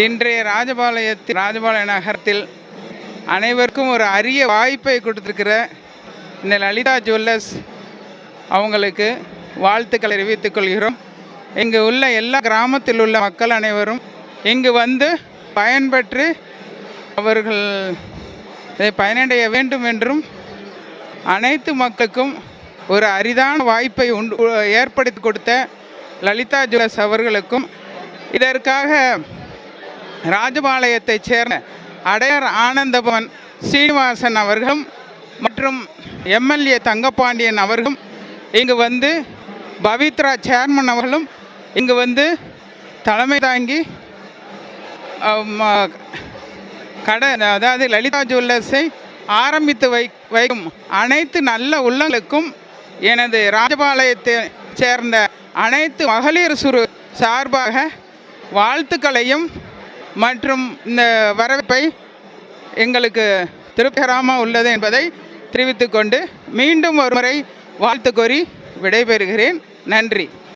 இன்றைய ராஜபாளைய நகரத்தில் அனைவருக்கும் ஒரு அரிய வாய்ப்பை கொடுத்துருக்கிற இந்த லலிதா ஜுவல்லர்ஸ் அவங்களுக்கு வாழ்த்துக்களை தெரிவித்துக் கொள்கிறோம். இங்கு உள்ள எல்லா கிராமத்தில் உள்ள மக்கள் அனைவரும் இங்கு வந்து பயன்பெற்று அவர்கள் இதை பயனடைய வேண்டும் என்றும் அனைத்து மக்களுக்கும் ஒரு அரிதான வாய்ப்பை ஏற்படுத்தி கொடுத்த லலிதா ஜுவல்லர்ஸ் அவர்களுக்கும் இதற்காக ராஜபாளையத்தைச் சேர்ந்த அடையார் ஆனந்தபவன் சீனிவாசன் அவர்களும் மற்றும் எம்எல்ஏ தங்கப்பாண்டியன் அவர்களும் இங்கு வந்து பவித்ரா சேர்மன் அவர்களும் இங்கு வந்து தலைமை தாங்கி அதாவது லலிதா ஜுவல்லர்ஸை ஆரம்பித்து வைக்கும் அனைத்து நல்ல உள்ளங்களுக்கும் எனது ராஜபாளையத்தை சேர்ந்த அனைத்து மகளிர் சுரு சார்பாக வாழ்த்துக்களையும் மற்றும் இந்த வரவேற்பை எங்களுக்கு திருப்திகரமாக உள்ளது என்பதை தெரிவித்துக்கொண்டு மீண்டும் ஒரு முறை வாழ்த்து கோரி விடைபெறுகிறேன். நன்றி.